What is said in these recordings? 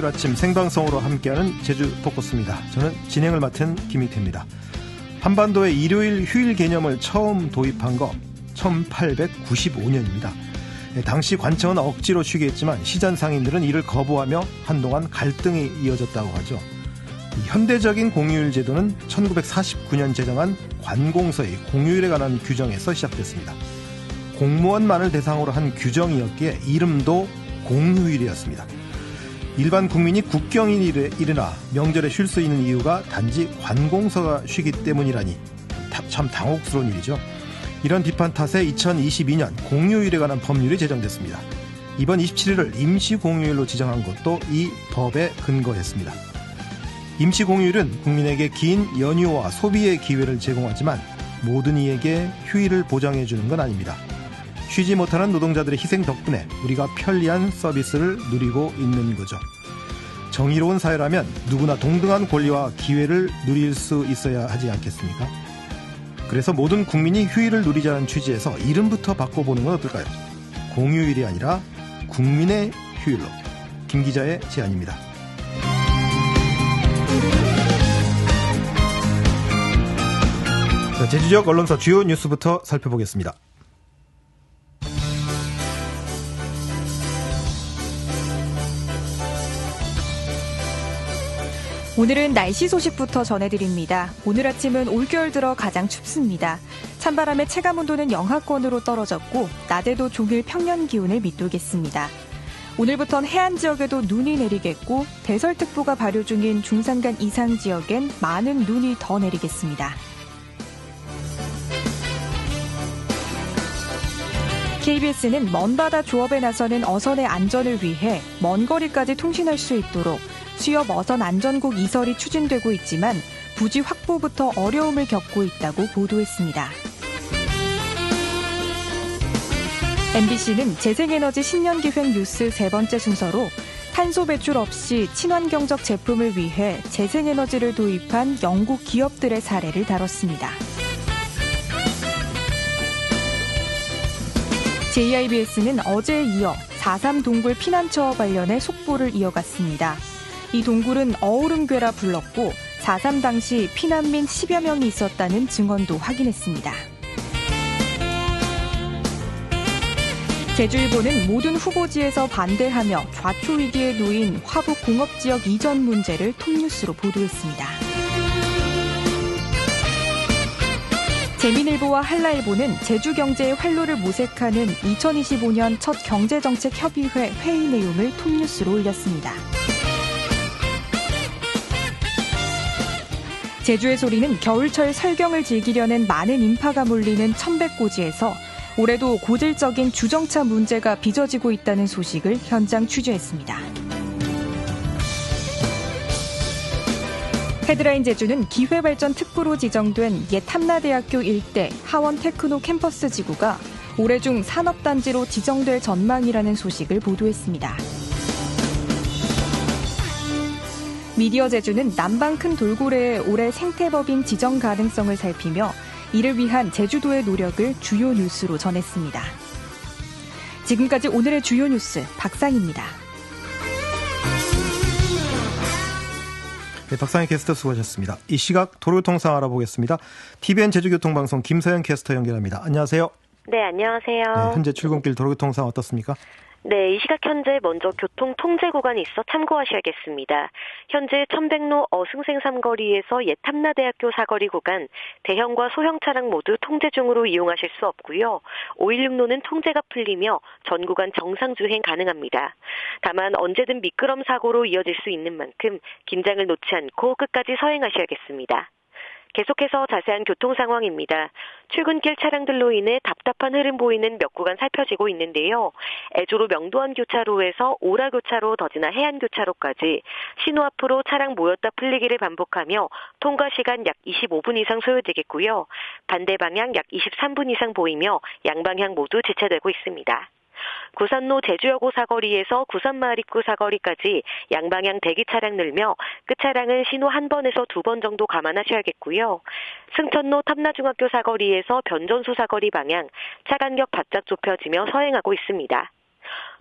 화요일 아침 생방송으로 함께하는 제주 포커스입니다. 저는 진행을 맡은 김익태입니다. 한반도에 일요일 휴일 개념을 처음 도입한 거 1895년입니다. 당시 관청은 억지로 쉬게 했지만 시전 상인들은 이를 거부하며 한동안 갈등이 이어졌다고 하죠. 현대적인 공휴일 제도는 1949년 제정한 관공서의 공휴일에 관한 규정에서 시작됐습니다. 공무원만을 대상으로 한 규정이었기에 이름도 공휴일이었습니다. 일반 국민이 국경일이나 명절에 쉴 수 있는 이유가 단지 관공서가 쉬기 때문이라니 참 당혹스러운 일이죠. 이런 비판 탓에 2022년 공휴일에 관한 법률이 제정됐습니다. 이번 27일을 임시공휴일로 지정한 것도 이 법에 근거했습니다. 임시공휴일은 국민에게 긴 연휴와 소비의 기회를 제공하지만 모든 이에게 휴일을 보장해주는 건 아닙니다. 쉬지 못하는 노동자들의 희생 덕분에 우리가 편리한 서비스를 누리고 있는 거죠. 정의로운 사회라면 누구나 동등한 권리와 기회를 누릴 수 있어야 하지 않겠습니까? 그래서 모든 국민이 휴일을 누리자는 취지에서 이름부터 바꿔보는 건 어떨까요? 공휴일이 아니라 국민의 휴일로. 김 기자의 제안입니다. 자, 제주 지역 언론사 주요 뉴스부터 살펴보겠습니다. 오늘은 날씨 소식부터 전해드립니다. 오늘 아침은 올겨울 들어 가장 춥습니다. 찬바람의 체감온도는 영하권으로 떨어졌고 낮에도 종일 평년 기온을 밑돌겠습니다. 오늘부터는 해안 지역에도 눈이 내리겠고 대설특보가 발효 중인 중산간 이상 지역엔 많은 눈이 더 내리겠습니다. KBS는 먼바다 조업에 나서는 어선의 안전을 위해 먼 거리까지 통신할 수 있도록 수협 어선 안전국 이설이 추진되고 있지만 부지 확보부터 어려움을 겪고 있다고 보도했습니다. MBC는 재생에너지 신년기획 뉴스 세 번째 순서로 탄소 배출 없이 친환경적 제품을 위해 재생에너지를 도입한 영국 기업들의 사례를 다뤘습니다. JIBS는 어제에 이어 4.3 동굴 피난처와 관련해 속보를 이어갔습니다. 이 동굴은 어우름괴라 불렀고 4.3 당시 피난민 10여 명이 있었다는 증언도 확인했습니다. 제주일보는 모든 후보지에서 반대하며 좌초위기에 놓인 화북 공업지역 이전 문제를 톱뉴스로 보도했습니다. 재민일보와 한라일보는 제주경제의 활로를 모색하는 2025년 첫 경제정책협의회 회의 내용을 톱뉴스로 올렸습니다. 제주의 소리는 겨울철 설경을 즐기려는 많은 인파가 몰리는 천백고지에서 올해도 고질적인 주정차 문제가 빚어지고 있다는 소식을 현장 취재했습니다. 헤드라인 제주는 기회발전 특구로 지정된 옛 탐라대학교 일대 하원 테크노 캠퍼스 지구가 올해 중 산업단지로 지정될 전망이라는 소식을 보도했습니다. 미디어 제주는 남방 큰 돌고래의 올해 생태법인 지정 가능성을 살피며 이를 위한 제주도의 노력을 주요 뉴스로 전했습니다. 지금까지 오늘의 주요 뉴스 박상입니다. 네, 박상희 캐스터 수고하셨습니다. 이 시각 도로교통 상황 알아보겠습니다. TVN 제주교통방송 김서영 캐스터 연결합니다. 안녕하세요. 네, 안녕하세요. 네, 현재 출근길 도로교통 상황 어떻습니까? 네, 이 시각 현재 먼저 교통 통제 구간이 있어 참고하셔야겠습니다. 현재 천백로 어승생 삼거리에서 옛 탐라대학교 사거리 구간 대형과 소형 차량 모두 통제 중으로 이용하실 수 없고요. 516로는 통제가 풀리며 전 구간 정상 주행 가능합니다. 다만 언제든 미끄럼 사고로 이어질 수 있는 만큼 긴장을 놓지 않고 끝까지 서행하셔야겠습니다. 계속해서 자세한 교통 상황입니다. 출근길 차량들로 인해 답답한 흐름 보이는 몇 구간 살펴지고 있는데요. 애조로 명도원 교차로에서 오라 교차로 더 지나 해안 교차로까지 신호 앞으로 차량 모였다 풀리기를 반복하며 통과 시간 약 25분 이상 소요되겠고요. 반대 방향 약 23분 이상 보이며 양방향 모두 지체되고 있습니다. 구산로 제주여고 사거리에서 구산마을 입구 사거리까지 양방향 대기 차량 늘며 끝차량은 신호 한 번에서 두 번 정도 감안하셔야겠고요. 승천로 탐나중학교 사거리에서 변전수 사거리 방향 차 간격 바짝 좁혀지며 서행하고 있습니다.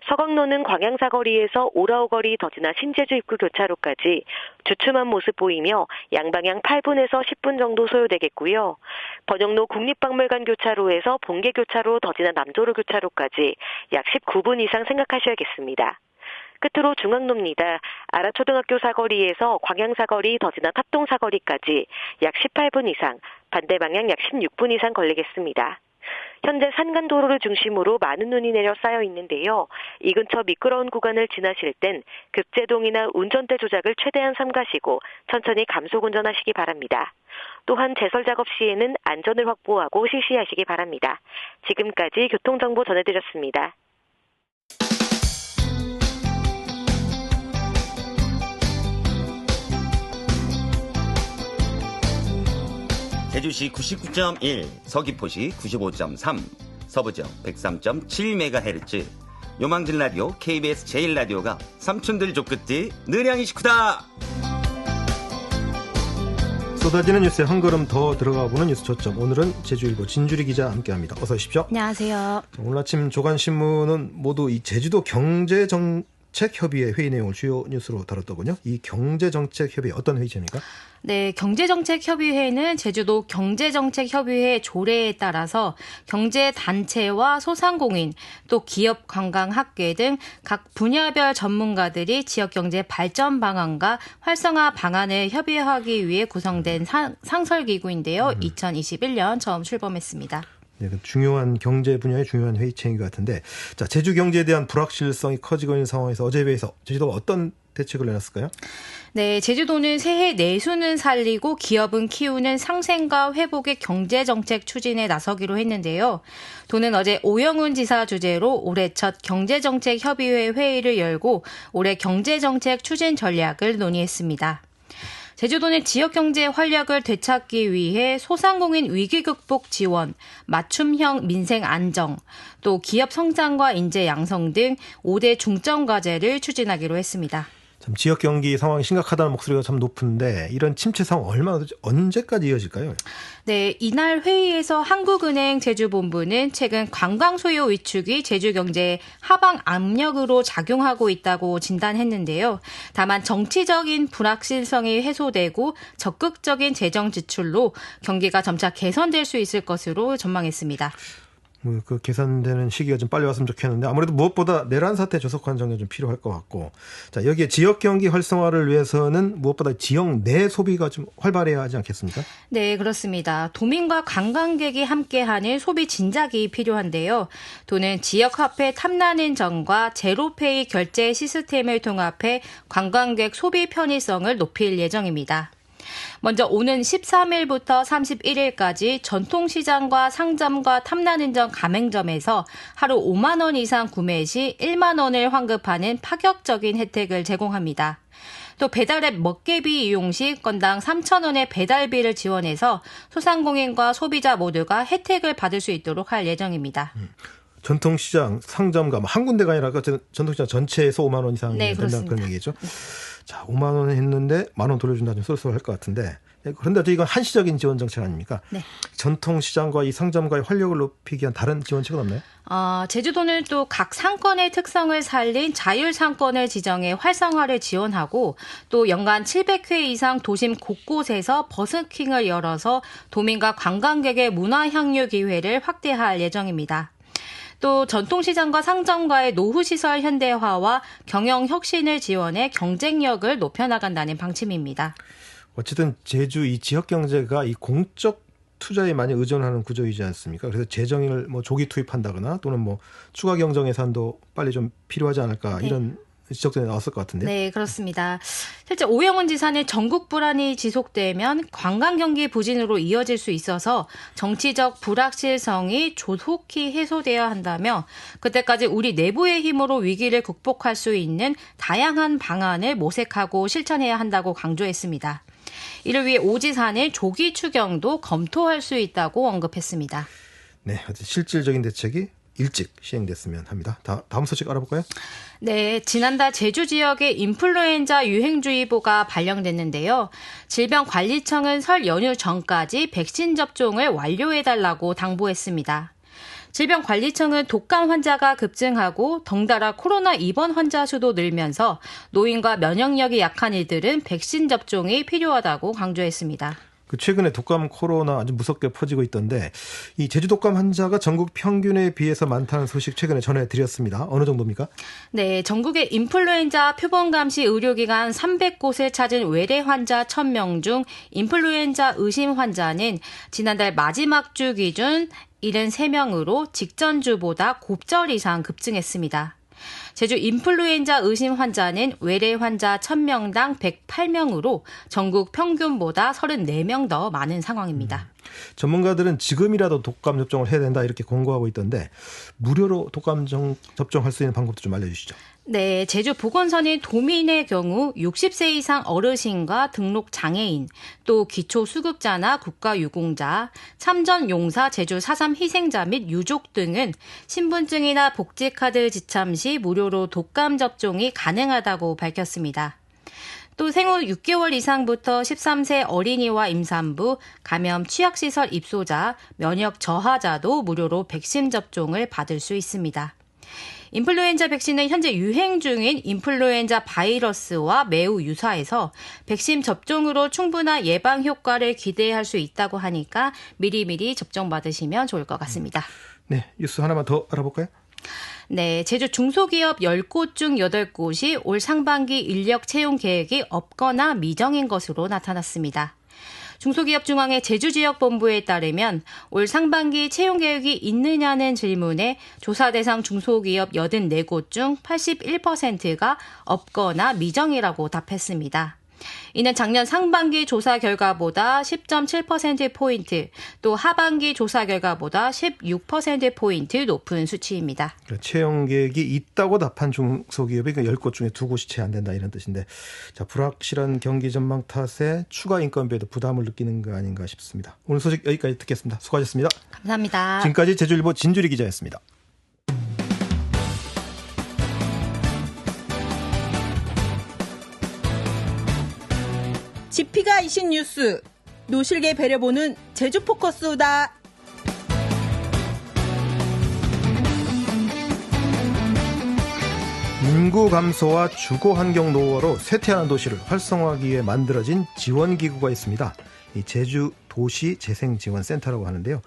서강로는 광양사거리에서 오라오거리 더지나 신제주 입구 교차로까지 주춤한 모습 보이며 양방향 8분에서 10분 정도 소요되겠고요. 번영로 국립박물관 교차로에서 본계 교차로 더지나 남도로 교차로까지 약 19분 이상 생각하셔야겠습니다. 끝으로 중앙로입니다. 아라초등학교 사거리에서 광양사거리 더지나 탑동사거리까지 약 18분 이상, 반대 방향 약 16분 이상 걸리겠습니다. 현재 산간도로를 중심으로 많은 눈이 내려 쌓여 있는데요. 이 근처 미끄러운 구간을 지나실 땐 급제동이나 운전대 조작을 최대한 삼가시고 천천히 감속 운전하시기 바랍니다. 또한 제설 작업 시에는 안전을 확보하고 실시하시기 바랍니다. 지금까지 교통정보 전해드렸습니다. 제주시 99.1, 서귀포시 95.3, 서부정 103.7MHz, 요망진 라디오 KBS 제1라디오가 삼촌들 족끝이 느량이 식후다. 쏟아지는 뉴스에 한 걸음 더 들어가 보는 뉴스 초점. 오늘은 제주일보 진주리 기자 함께합니다. 어서 오십시오. 안녕하세요. 오늘 아침 조간신문은 모두 이 제주도 경제정책협의회 회의 내용을 주요 뉴스로 다뤘더군요. 이 경제정책협의회 어떤 회의입니까? 네, 경제정책협의회는 제주도 경제정책협의회 조례에 따라서 경제단체와 소상공인, 또 기업 관광학계 등 각 분야별 전문가들이 지역경제 발전 방안과 활성화 방안을 협의하기 위해 구성된 상설기구인데요. 2021년 처음 출범했습니다. 네, 중요한 경제 분야의 중요한 회의체인 것 같은데, 자, 제주 경제에 대한 불확실성이 커지고 있는 상황에서 어제 회의에서 제주도가 어떤 대책을 내놨을까요? 네, 제주도는 새해 내수는 살리고 기업은 키우는 상생과 회복의 경제정책 추진에 나서기로 했는데요. 도는 어제 오영훈 지사 주재로 올해 첫 경제정책협의회 회의를 열고 올해 경제정책 추진 전략을 논의했습니다. 제주도는 지역경제 활력을 되찾기 위해 소상공인 위기 극복 지원, 맞춤형 민생 안정, 또 기업 성장과 인재 양성 등 5대 중점 과제를 추진하기로 했습니다. 참 지역 경기 상황이 심각하다는 목소리가 참 높은데 이런 침체 상황 언제까지 이어질까요? 네, 이날 회의에서 한국은행 제주본부는 최근 관광 수요 위축이 제주 경제에 하방 압력으로 작용하고 있다고 진단했는데요. 다만 정치적인 불확실성이 해소되고 적극적인 재정 지출로 경기가 점차 개선될 수 있을 것으로 전망했습니다. 그 개선되는 시기가 좀 빨리 왔으면 좋겠는데 아무래도 무엇보다 내란 사태 조속한 정리가 좀 필요할 것 같고, 자, 여기에 지역 경기 활성화를 위해서는 무엇보다 지역 내 소비가 좀 활발해야 하지 않겠습니까? 네, 그렇습니다. 도민과 관광객이 함께하는 소비 진작이 필요한데요. 도는 지역화폐 탐난은정과 제로페이 결제 시스템을 통합해 관광객 소비 편의성을 높일 예정입니다. 먼저 오는 13일부터 31일까지 전통시장과 상점과 탐난은정 가맹점에서 하루 5만 원 이상 구매 시 1만 원을 환급하는 파격적인 혜택을 제공합니다. 또 배달앱 먹개비 이용 시 건당 3천 원의 배달비를 지원해서 소상공인과 소비자 모두가 혜택을 받을 수 있도록 할 예정입니다. 전통시장, 상점가 한 군데가 아니라 전통시장 전체에서 5만 원 이상이 된다는 그런 얘기죠. 자, 5만 원 했는데 만 원 돌려준다 좀 쏠쏠할 것 같은데, 그런데 이건 한시적인 지원 정책 아닙니까? 네. 전통시장과 이 상점가의 활력을 높이기 위한 다른 지원책은 없나요? 제주도는 또 각 상권의 특성을 살린 자율상권을 지정해 활성화를 지원하고 또 연간 700회 이상 도심 곳곳에서 버스킹을 열어서 도민과 관광객의 문화 향유 기회를 확대할 예정입니다. 또 전통시장과 상점가의 노후시설 현대화와 경영 혁신을 지원해 경쟁력을 높여나간다는 방침입니다. 어쨌든 제주 이 지역 경제가 이 공적 투자에 많이 의존하는 구조이지 않습니까? 그래서 재정을 뭐 조기 투입한다거나 또는 뭐 추가 경정 예산도 빨리 좀 필요하지 않을까, 네, 이런 지적들이 나왔을 것 같은데. 네, 그렇습니다. 실제 오영훈 지사는 전국 불안이 지속되면 관광 경기 부진으로 이어질 수 있어서 정치적 불확실성이 조속히 해소되어야 한다며 그때까지 우리 내부의 힘으로 위기를 극복할 수 있는 다양한 방안을 모색하고 실천해야 한다고 강조했습니다. 이를 위해 오 지사는 조기 추경도 검토할 수 있다고 언급했습니다. 네, 실질적인 대책이 일찍 시행됐으면 합니다. 다음 소식 알아볼까요? 네, 지난달 제주 지역에 인플루엔자 유행주의보가 발령됐는데요. 질병관리청은 설 연휴 전까지 백신 접종을 완료해달라고 당부했습니다. 질병관리청은 독감 환자가 급증하고 덩달아 코로나 입원 환자 수도 늘면서 노인과 면역력이 약한 이들은 백신 접종이 필요하다고 강조했습니다. 최근에 독감 코로나 아주 무섭게 퍼지고 있던데 이 제주 독감 환자가 전국 평균에 비해서 많다는 소식 최근에 전해드렸습니다. 어느 정도입니까? 네, 전국의 인플루엔자 표본감시 의료기관 300곳을 찾은 외래 환자 1000명 중 인플루엔자 의심 환자는 지난달 마지막 주 기준 73명으로 직전주보다 곱절 이상 급증했습니다. 제주 인플루엔자 의심 환자는 외래 환자 1000명당 108명으로 전국 평균보다 34명 더 많은 상황입니다. 전문가들은 지금이라도 독감 접종을 해야 된다 이렇게 권고하고 있던데 무료로 독감 접종할 수 있는 방법도 좀 알려주시죠. 네, 제주 보건소는 도민의 경우 60세 이상 어르신과 등록 장애인, 또 기초수급자나 국가유공자, 참전용사 제주 4.3 희생자 및 유족 등은 신분증이나 복지카드 지참 시 무료로 독감 접종이 가능하다고 밝혔습니다. 또 생후 6개월 이상부터 13세 어린이와 임산부, 감염 취약시설 입소자, 면역 저하자도 무료로 백신 접종을 받을 수 있습니다. 인플루엔자 백신은 현재 유행 중인 인플루엔자 바이러스와 매우 유사해서 백신 접종으로 충분한 예방 효과를 기대할 수 있다고 하니까 미리미리 접종 받으시면 좋을 것 같습니다. 네, 뉴스 하나만 더 알아볼까요? 네, 제주 중소기업 10곳 중 8곳이 올 상반기 인력 채용 계획이 없거나 미정인 것으로 나타났습니다. 중소기업중앙회 제주지역본부에 따르면 올 상반기 채용 계획이 있느냐는 질문에 조사 대상 중소기업 84곳 중 81%가 없거나 미정이라고 답했습니다. 이는 작년 상반기 조사 결과보다 10.7%포인트, 또 하반기 조사 결과보다 16%포인트 높은 수치입니다. 채용 계획이 있다고 답한 중소기업이 10곳 중에 2곳이 채 안 된다 이런 뜻인데, 자, 불확실한 경기 전망 탓에 추가 인건비에도 부담을 느끼는 거 아닌가 싶습니다. 오늘 소식 여기까지 듣겠습니다. 수고하셨습니다. 감사합니다. 지금까지 제주일보 진주리 기자였습니다. 지피가 이신 뉴스, 노실계 배려보는 제주포커스다. 인구 감소와 주거 환경 노후화로 쇠퇴하는 도시를 활성화하기 위해 만들어진 지원기구가 있습니다. 이 제주 도시재생지원센터라고 하는데요.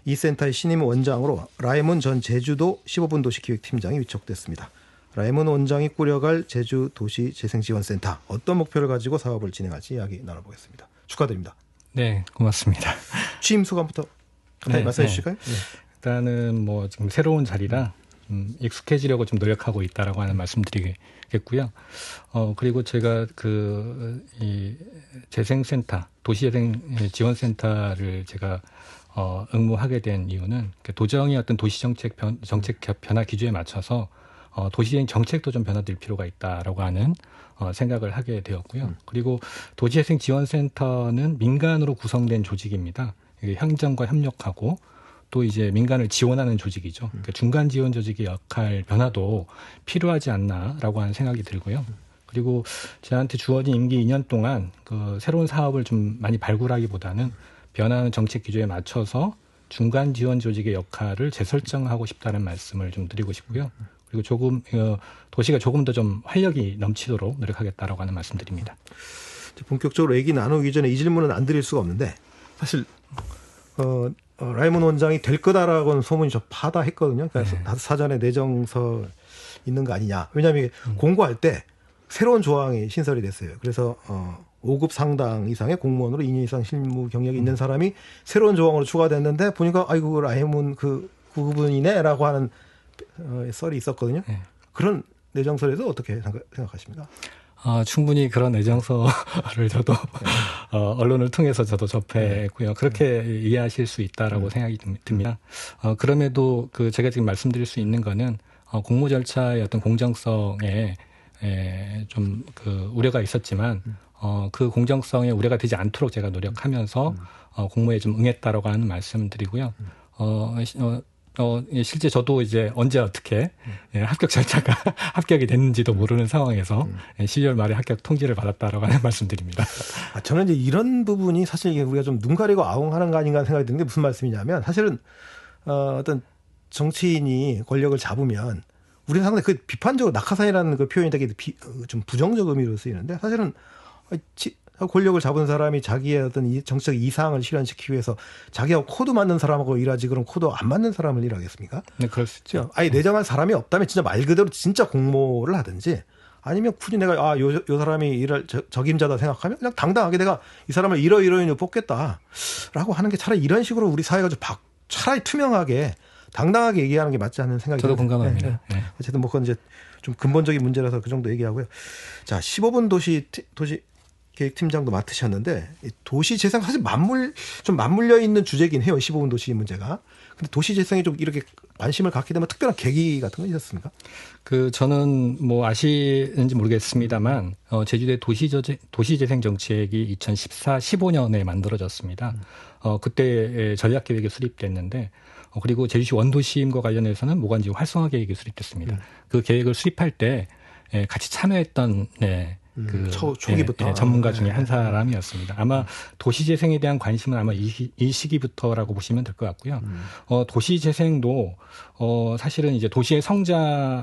이 센터의 신임 원장으로 라이문 전 제주도 15분 도시기획팀장이 위촉됐습니다. 라이문 원장이 꾸려갈 제주 도시재생지원센터, 어떤 목표를 가지고 사업을 진행할지 이야기 나눠보겠습니다. 축하드립니다. 네, 고맙습니다. 취임 소감부터 간단히 말씀해 주실까요? 네. 일단은 뭐 지금 새로운 자리라 익숙해지려고 좀 노력하고 있다라고 하는 말씀드리겠고요. 그리고 제가 이 재생센터, 도시재생지원센터를 제가 응모하게 된 이유는 도정의 어떤 도시정책 변화 기조에 맞춰서 도시재생 정책도 좀 변화될 필요가 있다라고 하는 생각을 하게 되었고요. 그리고 도시재생지원센터는 민간으로 구성된 조직입니다. 행정과 협력하고 또 이제 민간을 지원하는 조직이죠. 그러니까 중간 지원 조직의 역할 변화도 필요하지 않나라고 하는 생각이 들고요. 그리고 저한테 주어진 임기 2년 동안 새로운 사업을 좀 많이 발굴하기보다는 변화하는 정책 기조에 맞춰서 중간 지원 조직의 역할을 재설정하고 싶다는 말씀을 좀 드리고 싶고요. 그리고 도시가 조금 더 좀 활력이 넘치도록 노력하겠다라고 하는 말씀드립니다. 본격적으로 얘기 나누기 전에 이 질문은 안 드릴 수가 없는데, 사실 라이문 원장이 될 거다라고는 소문이 좀 파다했거든요. 그래서 네. 사전에 내정서 있는 거 아니냐. 왜냐하면 공고할 때 새로운 조항이 신설이 됐어요. 그래서 5급 상당 이상의 공무원으로 2년 이상 실무 경력이 있는 사람이 새로운 조항으로 추가됐는데 보니까 아이고 라이문 그분이네라고 하는 썰이 있었거든요. 네. 그런 내정서에서 어떻게 생각하십니까? 충분히 그런 내정서를 저도 언론을 통해서 저도 접했고요. 그렇게 이해하실 수 있다라고 생각이 듭니다. 그럼에도 제가 지금 말씀드릴 수 있는 거는 공모 절차의 어떤 공정성에 좀 우려가 있었지만 그 공정성에 우려가 되지 않도록 제가 노력하면서 공모에 좀 응했다라고 하는 말씀드리고요. 실제 저도 이제 언제 어떻게 합격 절차가 합격이 됐는지도 모르는 상황에서 12월 말에 합격 통지를 받았다라고 하는 말씀드립니다. 저는 이제 이런 부분이 사실 우리가 좀 눈 가리고 아웅하는 거 아닌가 생각이 드는 게 무슨 말씀이냐면, 사실은 어떤 정치인이 권력을 잡으면 우리는 상당히 그 비판적으로 낙하산이라는 그 표현이 되게 좀 부정적 의미로 쓰이는데 사실은 권력을 잡은 사람이 자기의 어떤 정치적 이상을 실현시키기 위해서 자기하고 코드 맞는 사람하고 일하지 그럼 코드 안 맞는 사람을 일하겠습니까? 네, 그럴 수 있죠. 아예 내정한 사람이 없다면 진짜 말 그대로 진짜 공모를 하든지 아니면 굳이 내가 요 사람이 일할 적임자다 생각하면 그냥 당당하게 내가 이 사람을 이러이러이로 뽑겠다라고 하는 게 차라리 이런 식으로 우리 사회가 좀 차라리 투명하게 당당하게 얘기하는 게 맞지 않는 생각이 저도 들어요. 공감합니다. 네. 어쨌든 뭐 그건 이제 좀 근본적인 문제라서 그 정도 얘기하고요. 자, 15분 도시 계획팀장도 맡으셨는데 도시 재생 사실 맞물려 있는 주제긴 해요. 15분 도시 문제가. 근데 도시 재생에 좀 이렇게 관심을 갖게 되면 특별한 계기 같은 거 있었습니까? 저는 뭐 아시는지 모르겠습니다만 제주도의 도시재생 정책이 2014-15년에 만들어졌습니다. 그때 전략계획이 수립됐는데 그리고 제주시 원도심과 관련해서는 모관지 활성화 계획이 수립됐습니다. 그 계획을 수립할 때 같이 참여했던 초기부터 전문가 중에 한 사람이었습니다. 아마 도시재생에 대한 관심은 아마 이 시기부터라고 보시면 될 것 같고요. 도시재생도 사실은 이제 도시의 성장을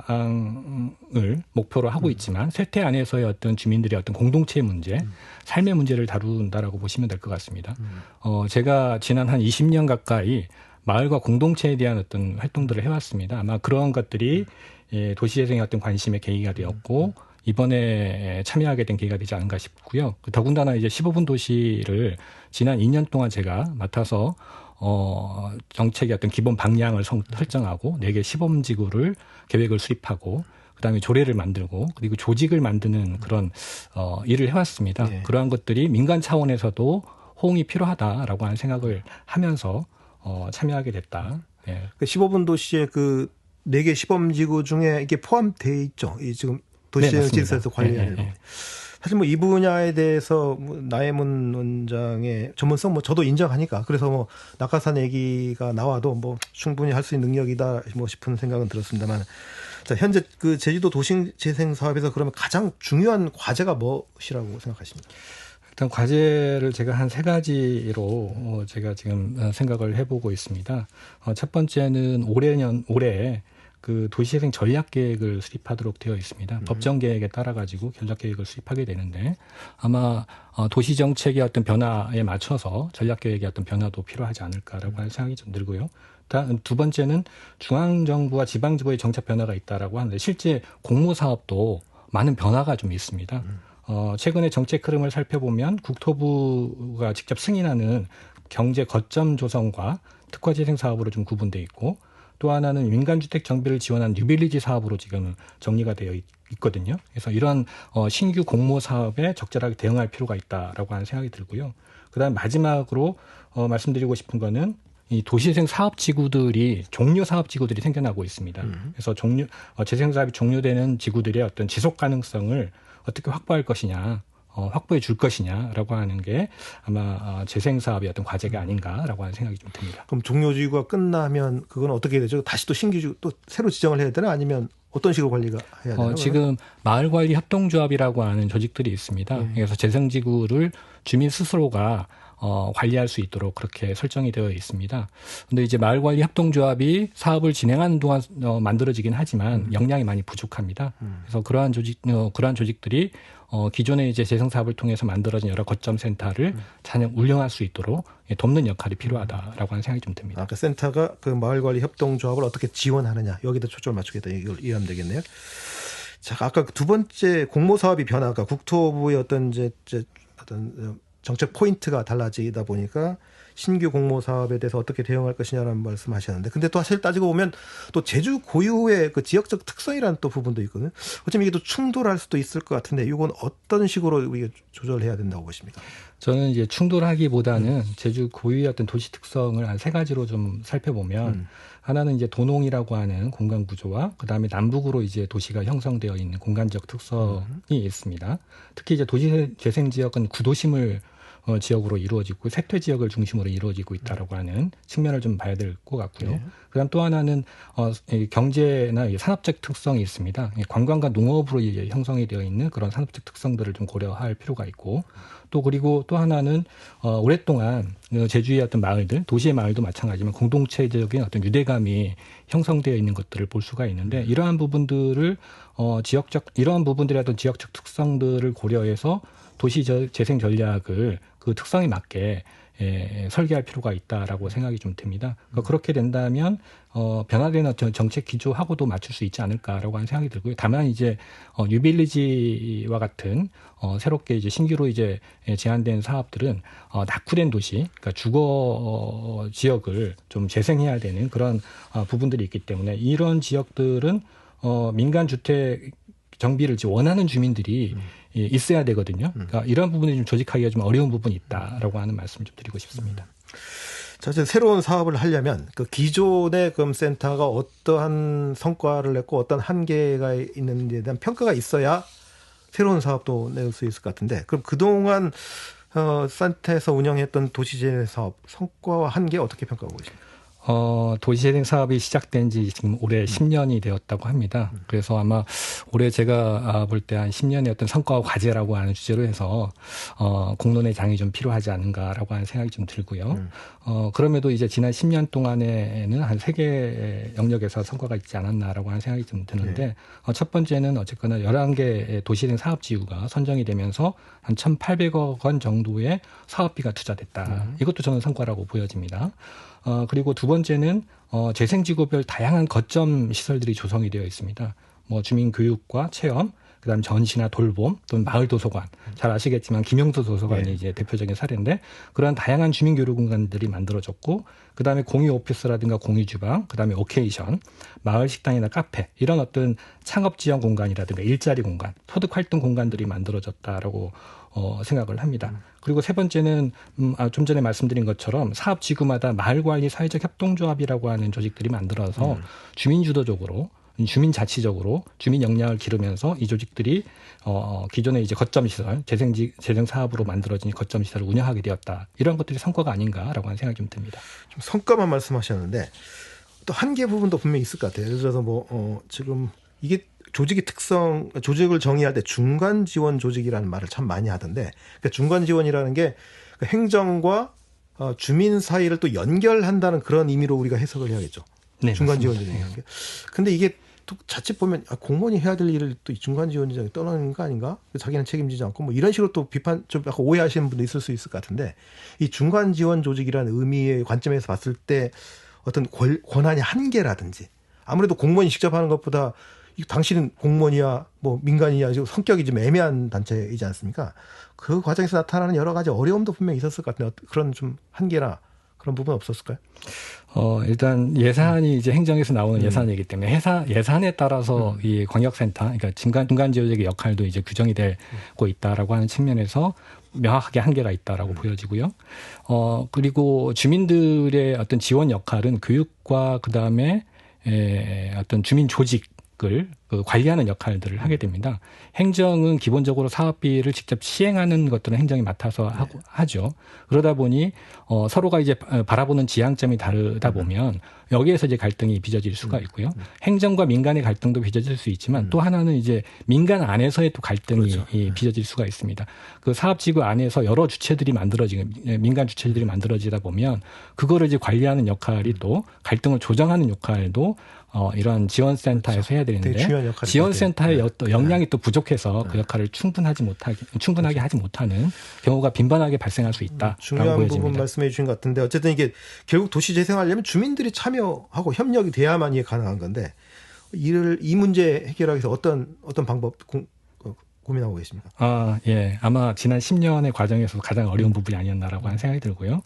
목표로 하고 있지만 쇠퇴 안에서의 어떤 주민들의 어떤 공동체의 문제, 삶의 문제를 다룬다라고 보시면 될 것 같습니다. 제가 지난 한 20년 가까이 마을과 공동체에 대한 어떤 활동들을 해왔습니다. 아마 그런 것들이 도시재생의 어떤 관심의 계기가 되었고 이번에 참여하게 된 계기가 되지 않은가 싶고요. 더군다나 이제 15분 도시를 지난 2년 동안 제가 맡아서 정책의 어떤 기본 방향을 설정하고 4개 시범지구를 계획을 수립하고 그다음에 조례를 만들고 그리고 조직을 만드는 그런 일을 해왔습니다. 네. 그러한 것들이 민간 차원에서도 호응이 필요하다라고 하는 생각을 하면서 참여하게 됐다. 예. 그 15분 도시의 그 4개 시범지구 중에 이게 포함되어 있죠. 이 지금 도시재생실에서 관리하는. 네. 사실 뭐 이 분야에 대해서 나혜문 원장의 전문성 뭐 저도 인정하니까 그래서 뭐 낙하산 얘기가 나와도 뭐 충분히 할 수 있는 능력이다 뭐 싶은 생각은 들었습니다만 자, 현재 그 제주도 도시재생 사업에서 그러면 가장 중요한 과제가 무엇이라고 생각하십니까? 일단 과제를 제가 한 3가지로 제가 지금 생각을 해보고 있습니다. 첫 번째는 올해 그 도시재생 전략계획을 수립하도록 되어 있습니다. 법정 계획에 따라 가지고 전략계획을 수립하게 되는데 아마 도시정책의 어떤 변화에 맞춰서 전략계획의 어떤 변화도 필요하지 않을까라고 하는 생각이 좀 들고요. 두 번째는 중앙정부와 지방정부의 정책 변화가 있다라고 하는데 실제 공모사업도 많은 변화가 좀 있습니다. 최근에 정책 흐름을 살펴보면 국토부가 직접 승인하는 경제 거점 조성과 특화재생 사업으로 좀 구분되어 있고 또 하나는 민간주택 정비를 지원한 뉴빌리지 사업으로 지금 정리가 되어 있거든요. 그래서 이런 신규 공모 사업에 적절하게 대응할 필요가 있다라고 하는 생각이 들고요. 그다음 마지막으로 말씀드리고 싶은 거는 이 도시재생 사업지구들이 종료 사업지구들이 생겨나고 있습니다. 그래서 재생 사업이 종료되는 지구들의 어떤 지속 가능성을 어떻게 확보할 것이냐, 확보해 줄 것이냐라고 하는 게 아마 재생 사업의 어떤 과제가 아닌가라고 하는 생각이 좀 듭니다. 그럼 종료지구가 끝나면 그건 어떻게 되죠? 다시 또 신규 또 새로 지정을 해야 되나 아니면 어떤 식으로 관리가 해야 되나? 지금 마을관리 협동조합이라고 하는 조직들이 있습니다. 그래서 재생지구를 주민 스스로가 관리할 수 있도록 그렇게 설정이 되어 있습니다. 그런데 이제 마을관리 협동조합이 사업을 진행하는 동안 만들어지긴 하지만 역량이 많이 부족합니다. 그래서 그러한 조직들이 기존의 이제 재생 사업을 통해서 만들어진 여러 거점 센터를 잘 운영할 수 있도록 돕는 역할이 필요하다라고 하는 생각이 좀 듭니다. 그 센터가 그 마을관리 협동조합을 어떻게 지원하느냐 여기다 초점을 맞추겠다 이걸 이해하면 되겠네요. 자, 아까 두 번째 공모 사업이 변화가 국토부의 어떤 정책 포인트가 달라지다 보니까 신규 공모 사업에 대해서 어떻게 대응할 것이냐라는 말씀하셨는데, 근데 또 사실 따지고 보면 또 제주 고유의 그 지역적 특성이라는 또 부분도 있거든요. 어쩌면 이게 또 충돌할 수도 있을 것 같은데, 이건 어떤 식으로 우리가 조절해야 된다고 보십니까? 저는 이제 충돌하기보다는 제주 고유의 어떤 도시 특성을 한 3가지로 좀 살펴보면 하나는 이제 도농이라고 하는 공간 구조와 그다음에 남북으로 이제 도시가 형성되어 있는 공간적 특성이 있습니다. 특히 이제 도시 재생 지역은 구도심을 지역으로 이루어지고 쇠퇴 지역을 중심으로 이루어지고 있다라고 하는 측면을 좀 봐야 될 것 같고요. 네. 그다음 또 하나는 경제나 산업적 특성이 있습니다. 관광과 농업으로 이제 형성이 되어 있는 그런 산업적 특성들을 좀 고려할 필요가 있고, 또 그리고 또 하나는 오랫동안 제주의 어떤 마을들, 도시의 마을도 마찬가지지만 공동체적인 어떤 유대감이 형성되어 있는 것들을 볼 수가 있는데 이러한 부분들을 이러한 부분들의 어떤 지역적 특성들을 고려해서 도시 재생 전략을 그 특성에 맞게 설계할 필요가 있다라고 생각이 좀 듭니다. 그러니까 그렇게 된다면 변화되는 어떤 정책 기조하고도 맞출 수 있지 않을까라고 하는 생각이 들고요. 다만 이제 뉴빌리지와 같은 새롭게 이제 신규로 이제 제안된 사업들은 낙후된 도시, 그러니까 주거 지역을 좀 재생해야 되는 그런 부분들이 있기 때문에 이런 지역들은 민간 주택 정비를 원하는 주민들이 있어야 되거든요. 그러니까 이런 부분이 좀 조직하기가 좀 어려운 부분이 있다라고 하는 말씀 좀 드리고 싶습니다. 자, 이제 새로운 사업을 하려면 그 기존의 센터가 어떠한 성과를 냈고 어떤 한계가 있는지에 대한 평가가 있어야 새로운 사업도 낼 수 있을 것 같은데 그럼 그동안 센터에서 운영했던 도시재생 사업 성과와 한계 어떻게 평가하고 계십니까? 도시재생 사업이 시작된 지 지금 올해 10년이 되었다고 합니다. 그래서 아마 올해 제가 볼 때 한 10년의 어떤 성과와 과제라고 하는 주제로 해서 공론의 장이 좀 필요하지 않은가라고 하는 생각이 좀 들고요. 그럼에도 이제 지난 10년 동안에는 한 3개 영역에서 성과가 있지 않았나라고 하는 생각이 좀 드는데 첫 번째는 어쨌거나 11개 도시재생 사업지구가 선정이 되면서 한 1,800억 원 정도의 사업비가 투자됐다. 이것도 저는 성과라고 보여집니다. 그리고 두 번째는 재생지구별 다양한 거점 시설들이 조성이 되어 있습니다. 주민 교육과 체험, 그다음 전시나 돌봄 또는 마을 도서관. 잘 아시겠지만 김영수 도서관이 이제 대표적인 사례인데 그런 다양한 주민 교류 공간들이 만들어졌고 그다음에 공유 오피스라든가 공유 주방, 그다음에 오케이션, 마을 식당이나 카페 이런 어떤 창업 지원 공간이라든가 일자리 공간, 소득 활동 공간들이 만들어졌다라고 생각을 합니다. 그리고 세 번째는 좀 전에 말씀드린 것처럼 사업지구마다 마을관리 사회적 협동조합이라고 하는 조직들이 만들어서 주민주도적으로 주민자치적으로 주민 역량을 기르면서 이 조직들이 기존의 이제 거점 시설, 재생 사업으로 만들어진 거점 시설을 운영하게 되었다. 이런 것들이 성과가 아닌가라고 하는 생각이 좀 듭니다. 좀 성과만 말씀하셨는데 또 한계 부분도 분명히 있을 것 같아요. 예를 들어서 지금 이게 조직의 특성, 조직을 정의할 때 중간 지원 조직이라는 말을 참 많이 하던데, 그러니까 중간 지원이라는 게 행정과 주민 사이를 또 연결한다는 그런 의미로 우리가 해석을 해야겠죠. 네, 중간 지원 조직이라는 게. 근데 이게 또 자칫 보면 공무원이 해야 될 일을 또 중간 지원 조직이 떠나는 거 아닌가? 자기는 책임지지 않고 이런 식으로 또 비판 좀 약간 오해하시는 분도 있을 수 있을 것 같은데, 이 중간 지원 조직이라는 의미의 관점에서 봤을 때 어떤 권한의 한계라든지 아무래도 공무원이 직접 하는 것보다 당신은 공무원이야 민간이야 성격이 좀 애매한 단체이지 않습니까? 그 과정에서 나타나는 여러 가지 어려움도 분명히 있었을 것 같은데 그런 좀 한계나 그런 부분 없었을까요? 일단 예산이 이제 행정에서 나오는 예산이기 때문에 예산에 따라서 이 광역센터, 그러니까 중간 지역의 역할도 이제 규정이 되고 있다라고 하는 측면에서 명확하게 한계가 있다라고 보여지고요. 그리고 주민들의 어떤 지원 역할은 교육과 그다음에 어떤 주민 조직을 관리하는 역할들을 하게 됩니다. 행정은 기본적으로 사업비를 직접 시행하는 것들은 행정이 맡아서 하죠. 그러다 보니 서로가 이제 바라보는 지향점이 다르다 보면 여기에서 이제 갈등이 빚어질 수가 있고요. 행정과 민간의 갈등도 빚어질 수 있지만 또 하나는 이제 민간 안에서의 또 갈등이 빚어질 수가 있습니다. 그 사업지구 안에서 여러 주체들이 민간 주체들이 만들어지다 보면 그거를 이제 관리하는 역할이 또 갈등을 조정하는 역할도 이런 지원센터에서 해야 되는데 지원센터의 어떤 역량이 또 부족해서 그 역할을 충분하게 하지 못하는 경우가 빈번하게 발생할 수 있다라고 중요한 보여집니다. 부분 말씀해 주신 것 같은데 어쨌든 이게 결국 도시 재생하려면 주민들이 참여하고 협력이 돼야만 이게 가능한 건데 이 문제 해결하기 위해서 어떤 방법 고민하고 계십니까? 예. 아마 지난 10년의 과정에서 가장 어려운 부분이 아니었나라고 하는 생각이 들고요.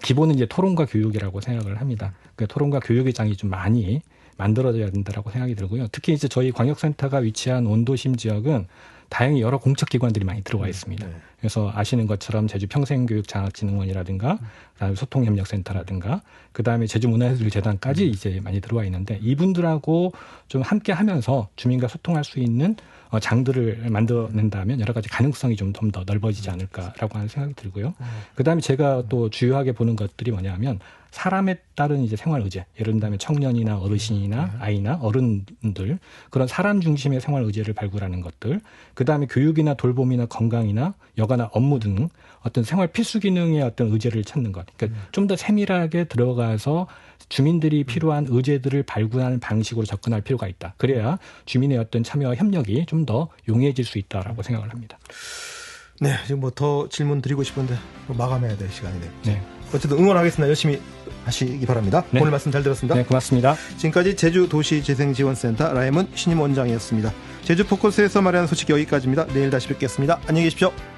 기본은 이제 토론과 교육이라고 생각을 합니다. 그 토론과 교육의 장이 좀 많이 만들어져야 된다라고 생각이 들고요. 특히 이제 저희 광역센터가 위치한 원도심 지역은 다행히 여러 공적기관들이 많이 들어와 있습니다. 그래서 아시는 것처럼 제주 평생교육장학진흥원이라든가 그다음에 소통협력센터라든가 그다음에 제주문화예술재단까지 이제 많이 들어와 있는데 이분들하고 좀 함께 하면서 주민과 소통할 수 있는 장들을 만들어낸다면 여러 가지 가능성이 좀 더 넓어지지 않을까라고 하는 생각이 들고요. 그다음에 제가 또 주요하게 보는 것들이 뭐냐면 사람에 따른 이제 생활 의제, 예를 들면 청년이나 어르신이나 아이나 어른들 그런 사람 중심의 생활 의제를 발굴하는 것들, 그 다음에 교육이나 돌봄이나 건강이나 여가나 업무 등 어떤 생활 필수 기능의 어떤 의제를 찾는 것. 그러니까 좀 더 세밀하게 들어가서 주민들이 필요한 의제들을 발굴하는 방식으로 접근할 필요가 있다. 그래야 주민의 어떤 참여와 협력이 좀 더 용이해질 수 있다라고 생각을 합니다. 네, 지금 뭐 더 질문 드리고 싶은데 마감해야 될 시간이네요. 네. 어쨌든 응원하겠습니다. 열심히 하시기 바랍니다. 네. 오늘 말씀 잘 들었습니다. 네, 고맙습니다. 지금까지 제주도시재생지원센터 라이문 신임원장이었습니다. 제주 포커스에서 마련한 소식 여기까지입니다. 내일 다시 뵙겠습니다. 안녕히 계십시오.